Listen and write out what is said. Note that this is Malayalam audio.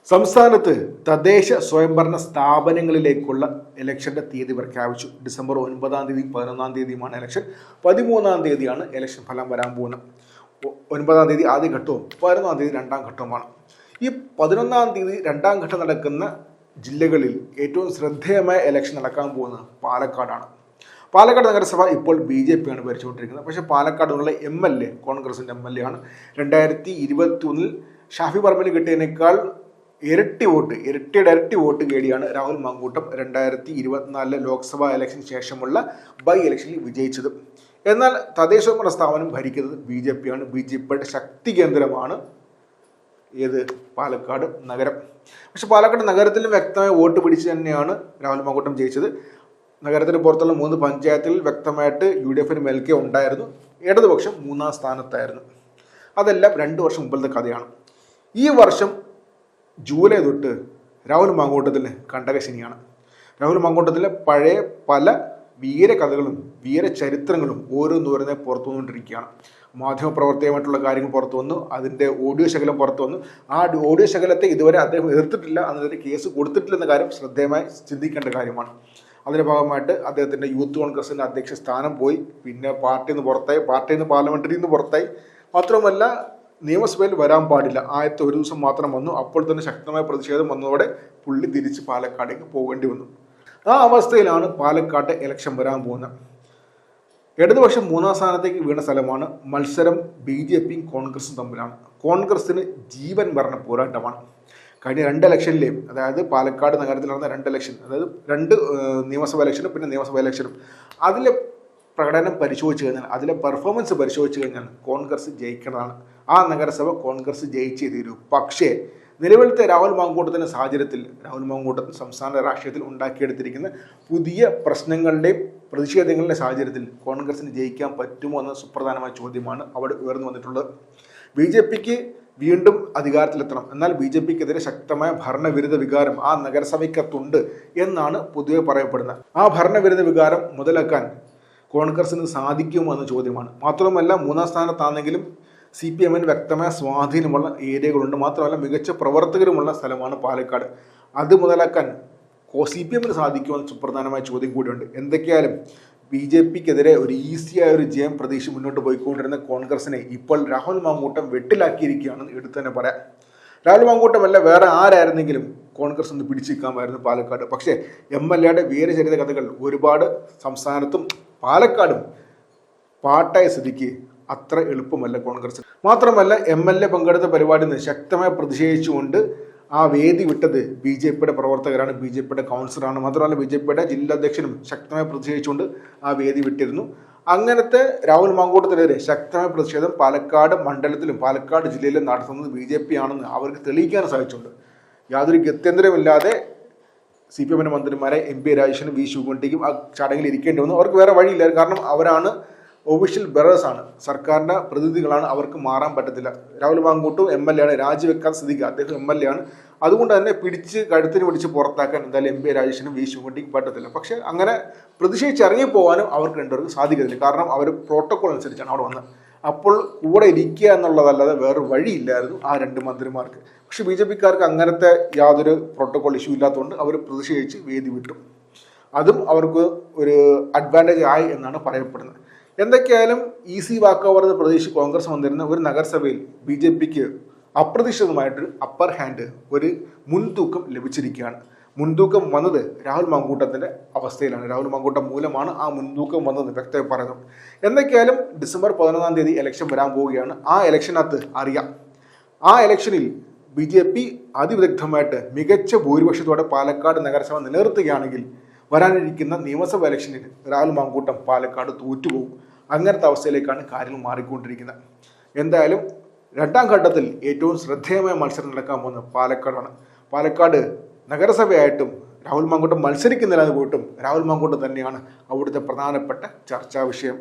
സംസ്ഥാനത്ത് തദ്ദേശ സ്വയംഭരണ സ്ഥാപനങ്ങളിലേക്കുള്ള ഇലക്ഷന്റെ തീയതി പ്രഖ്യാപിച്ചു. ഡിസംബർ 9-ാം തീയതി 11-ാം തീയതിയുമാണ് ഇലക്ഷൻ. 13-ാം തീയതിയാണ് ഇലക്ഷൻ ഫലം വരാൻ പോകുന്നത്. 9-ാം തീയതി ആദ്യ ഘട്ടവും 11-ാം തീയതി രണ്ടാം ഘട്ടവുമാണ്. ഈ 11-ാം തീയതി രണ്ടാം ഘട്ടം നടക്കുന്ന ജില്ലകളിൽ ഏറ്റവും ശ്രദ്ധേയമായ ഇലക്ഷൻ നടക്കാൻ പോകുന്നത് പാലക്കാടാണ്. പാലക്കാട് നഗരസഭ ഇപ്പോൾ BJP ആണ് ഭരിച്ചുകൊണ്ടിരിക്കുന്നത്. പക്ഷേ പാലക്കാടുള്ള MLA കോൺഗ്രസിൻ്റെ MLA ആണ്. 2021 ഷാഫി പറമ്പിൽ കിട്ടിയതിനേക്കാൾ ഇരട്ടി വോട്ട് നേടിയാണ് രാഹുൽ മാങ്കൂട്ടം 2024 ലോക്സഭാ ഇലക്ഷന് ശേഷമുള്ള ബൈ ഇലക്ഷനിൽ വിജയിച്ചത്. എന്നാൽ തദ്ദേശ സ്വയംഭരണ സ്ഥാപനം ഭരിക്കുന്നത് BJP ആണ്. BJPയുടെ ശക്തി കേന്ദ്രമാണ് പാലക്കാട് നഗരം. പക്ഷെ പാലക്കാട് നഗരത്തിലും വ്യക്തമായ വോട്ട് പിടിച്ച് തന്നെയാണ് രാഹുൽ മാങ്കൂട്ടം ജയിച്ചത്. നഗരത്തിന് പുറത്തുള്ള 3 പഞ്ചായത്തിൽ വ്യക്തമായിട്ട് UDFന് മേൽക്കേ ഉണ്ടായിരുന്നു. ഇടതുപക്ഷം 3-ാം സ്ഥാനത്തായിരുന്നു. അതെല്ലാം 2 വർഷം മുമ്പത്തെ കഥയാണ്. ഈ വർഷം ജൂലൈ തൊട്ട് രാഹുൽ മാങ്കൂട്ടത്തിന് കണ്ടകശനിയാണ്. രാഹുൽ മാങ്കൂട്ടത്തിലെ പഴയ പല വീരകഥകളും വീരചരിത്രങ്ങളും ഓരോന്നോരോന്നെ പുറത്തു വന്നുകൊണ്ടിരിക്കുകയാണ്. മാധ്യമപ്രവർത്തകമായിട്ടുള്ള കാര്യങ്ങൾ പുറത്തു വന്നു. അതിൻ്റെ ഓഡിയോ ശകലം പുറത്തു വന്നു. ആ ഓഡിയോ ശകലത്തെ ഇതുവരെ അദ്ദേഹം എതിർത്തിട്ടില്ല, അതിനെതിരെ കേസ് കൊടുത്തിട്ടില്ലെന്ന കാര്യം ശ്രദ്ധേയമായി ചിന്തിക്കേണ്ട കാര്യമാണ്. അതിൻ്റെ ഭാഗമായിട്ട് അദ്ദേഹത്തിൻ്റെ യൂത്ത് കോൺഗ്രസിൻ്റെ അധ്യക്ഷ സ്ഥാനം പോയി. പിന്നെ പാർട്ടിയിൽ നിന്ന് പാർലമെന്ററിയിൽ നിന്ന് പുറത്തായി. മാത്രമല്ല നിയമസഭയിൽ വരാൻ പാടില്ല, ആദ്യത്തെ ഒരു ദിവസം മാത്രം വന്നു. അപ്പോൾ തന്നെ ശക്തമായ പ്രതിഷേധം വന്നതോടെ പുള്ളി തിരിച്ച് പാലക്കാടേക്ക് പോകേണ്ടി വന്നു. ആ അവസ്ഥയിലാണ് പാലക്കാട്ടെ ഇലക്ഷൻ വരാൻ പോകുന്നത്. ഇടതുപക്ഷം 3-ാം സ്ഥാനത്തേക്ക് വീണ സ്ഥലമാണ്. മത്സരം BJPയും കോൺഗ്രസും തമ്മിലാണ്. കോൺഗ്രസിന് ജീവൻ മരണ പോരാട്ടമാണ്. കഴിഞ്ഞ 2 ഇലക്ഷനിലെയും, അതായത് പാലക്കാട് നഗരത്തിൽ നടന്ന 2 ഇലക്ഷൻ, അതായത് 2 നിയമസഭാ ഇലക്ഷനും പിന്നെ നിയമസഭാ ഇലക്ഷനും, അതിലെ പ്രകടനം പരിശോധിച്ച് കഴിഞ്ഞാൽ, അതിലെ പെർഫോമൻസ് പരിശോധിച്ച് കഴിഞ്ഞാൽ കോൺഗ്രസ് ജയിക്കുന്നതാണ്. ആ നഗരസഭ കോൺഗ്രസ് ജയിച്ചേ തീരൂ. പക്ഷേ നിലവിലത്തെ രാഹുൽ മാങ്കൂട്ടത്തിൻ്റെ സാഹചര്യത്തിൽ രാഹുൽ മാങ്കൂട്ടത്തിന് സംസ്ഥാന രാഷ്ട്രീയത്തിൽ ഉണ്ടാക്കിയെടുത്തിരിക്കുന്ന പുതിയ പ്രശ്നങ്ങളുടെയും പ്രതിഷേധങ്ങളുടെ സാഹചര്യത്തിൽ കോൺഗ്രസിന് ജയിക്കാൻ പറ്റുമോ എന്ന സുപ്രധാനമായ ചോദ്യമാണ് അവിടെ ഉയർന്നു വന്നിട്ടുള്ളത്. BJPക്ക് വീണ്ടും അധികാരത്തിലെത്തണം, എന്നാൽ BJPക്കെതിരെ ശക്തമായ ഭരണവിരുദ്ധ വികാരം ആ നഗരസഭയ്ക്കകത്തുണ്ട് എന്നാണ് പൊതുവെ പറയപ്പെടുന്നത്. ആ ഭരണവിരുദ്ധ വികാരം മുതലാക്കാൻ കോൺഗ്രസിന് സാധിക്കുമോ എന്ന ചോദ്യമാണ്. മാത്രമല്ല 3-ാം സ്ഥാനത്താണെങ്കിലും CPMന് വ്യക്തമായ സ്വാധീനമുള്ള ഏരിയകളുണ്ട്. മാത്രമല്ല മികച്ച പ്രവർത്തകരുമുള്ള സ്ഥലമാണ് പാലക്കാട്. അത് മുതലാക്കാൻ CPMന് സാധിക്കുമെന്ന സുപ്രധാനമായ ചോദ്യം കൂടിയുണ്ട്. എന്തൊക്കെയായാലും BJPക്കെതിരെ ഒരു ഈസിയായ ഒരു ജയം പ്രതീക്ഷ മുന്നോട്ട് പോയിക്കൊണ്ടിരുന്ന കോൺഗ്രസിനെ ഇപ്പോൾ രാഹുൽ മാങ്കൂട്ടം വെട്ടിലാക്കിയിരിക്കുകയാണെന്ന് എടുത്തു തന്നെ പറയാം. രാഹുൽ മാങ്കൂട്ടമല്ല വേറെ ആരായിരുന്നെങ്കിലും കോൺഗ്രസ് ഒന്ന് പിടിച്ചിരിക്കാമായിരുന്നു പാലക്കാട്. പക്ഷേ MLAയുടെ വീരചരിത കഥകൾ ഒരുപാട് സംസ്ഥാനത്തും പാലക്കാടും പാട്ടായ സ്ഥിതിക്ക് അത്ര എളുപ്പമല്ല കോൺഗ്രസ്. മാത്രമല്ല MLA പങ്കെടുത്ത പരിപാടിയിൽ നിന്ന് ശക്തമായി പ്രതിഷേധിച്ചുകൊണ്ട് ആ വേദി വിട്ടത് BJPയുടെ പ്രവർത്തകരാണ്, BJPയുടെ കൗൺസിലറാണ്. മാത്രമല്ല BJPയുടെ ജില്ലാ അധ്യക്ഷനും ശക്തമായി പ്രതിഷേധിച്ചുകൊണ്ട് ആ വേദി വിട്ടിരുന്നു. അങ്ങനത്തെ രാഹുൽ മാങ്കൂട്ടത്തിനെതിരെ ശക്തമായ പ്രതിഷേധം പാലക്കാട് മണ്ഡലത്തിലും പാലക്കാട് ജില്ലയിലും നടത്തുന്നത് BJP ആണെന്ന് അവർക്ക് തെളിയിക്കാൻ സാധിച്ചിട്ടുണ്ട്. യാതൊരു ഗത്യന്തരമില്ലാതെ CPMന്റെ മന്ത്രിമാരെ MP രാജേഷിനും V ശിവൻകുട്ടിക്കും ആ ചടങ്ങിൽ ഇരിക്കേണ്ടി വന്നു. അവർക്ക് വേറെ വഴിയില്ല, കാരണം അവരാണ് ഒഫീഷ്യൽ ബെറേഴ്സ് ആണ്, സർക്കാരിൻ്റെ പ്രതിനിധികളാണ്. അവർക്ക് മാറാൻ പറ്റത്തില്ല. രാഹുൽ മാങ്കൂട്ടും MLA ആണ്, രാജിവെക്കാൻ സ്ഥിതിക്ക് അദ്ദേഹം MLA ആണ്. അതുകൊണ്ട് തന്നെ കഴുത്തിന് പിടിച്ച് പുറത്താക്കാൻ എന്തായാലും MP രാജേഷിനും V ശിവൻകുട്ടിക്കും പറ്റത്തില്ല. പക്ഷേ അങ്ങനെ പ്രതിഷേധിച്ച് ഇറങ്ങിപ്പോകാനും അവർക്ക് രണ്ടുപേർക്ക് സാധിക്കത്തില്ല, കാരണം അവർ പ്രോട്ടോകോൾ അനുസരിച്ചാണ് അവിടെ വന്നത്. അപ്പോൾ കൂടെ ഇരിക്കുക എന്നുള്ളതല്ലാതെ വേറെ വഴിയില്ലായിരുന്നു ആ 2 മന്ത്രിമാർക്ക്. പക്ഷേ BJPക്കാർക്ക് അങ്ങനത്തെ യാതൊരു പ്രോട്ടോകോൾ ഇഷ്യൂ ഇല്ലാത്തതുകൊണ്ട് അവർ പ്രതിഷേധിച്ച് വേദി വിട്ടു. അതും അവർക്ക് ഒരു അഡ്വാൻറ്റേജ് ആയി എന്നാണ് പറയപ്പെടുന്നത്. എന്തൊക്കെയായാലും ഈസി വാക്ക് ഓവർ എന്ന് പ്രതീക്ഷിച്ച് കോൺഗ്രസ് വന്നിരുന്ന ഒരു നഗരസഭയിൽ BJPക്ക് അപ്രതീക്ഷിതമായിട്ടൊരു അപ്പർ ഹാൻഡ്, ഒരു മുൻതൂക്കം ലഭിച്ചിരിക്കുകയാണ്. മുൻതൂക്കം വന്നത് രാഹുൽ മാങ്കൂട്ടത്തിൻ്റെ അവസ്ഥയിലാണ്. രാഹുൽ മാങ്കൂട്ടം മൂലമാണ് ആ മുൻതൂക്കം വന്നത് വ്യക്തമായി പറയുന്നു. എന്തൊക്കെയായാലും ഡിസംബർ 11-ാം തീയതി ഇലക്ഷൻ വരാൻ പോവുകയാണ്. ആ ഇലക്ഷനകത്ത് അറിയാം, ആ ഇലക്ഷനിൽ BJP അതിവിദഗ്ധമായിട്ട് മികച്ച ഭൂരിപക്ഷത്തോടെ പാലക്കാട് നഗരസഭ നിലനിർത്തുകയാണെങ്കിൽ വരാനിരിക്കുന്ന നിയമസഭ ഇലക്ഷനിൽ രാഹുൽ മാങ്കൂട്ടം പാലക്കാട് തോറ്റുപോകും. അങ്ങനത്തെ അവസ്ഥയിലേക്കാണ് കാര്യങ്ങൾ മാറിക്കൊണ്ടിരിക്കുന്നത്. എന്തായാലും 2ാം ഘട്ടത്തിൽ ഏറ്റവും ശ്രദ്ധേയമായ മത്സരം നടക്കാൻ പോകുന്നത് പാലക്കാടാണ്. പാലക്കാട് നഗരസഭയായിട്ടും രാഹുൽ മാങ്കൂട്ടം മത്സരിക്കുന്നില്ല എന്ന് പോയിട്ടും രാഹുൽ മാങ്കൂട്ടം തന്നെയാണ് അവിടുത്തെ പ്രധാനപ്പെട്ട ചർച്ചാ വിഷയം.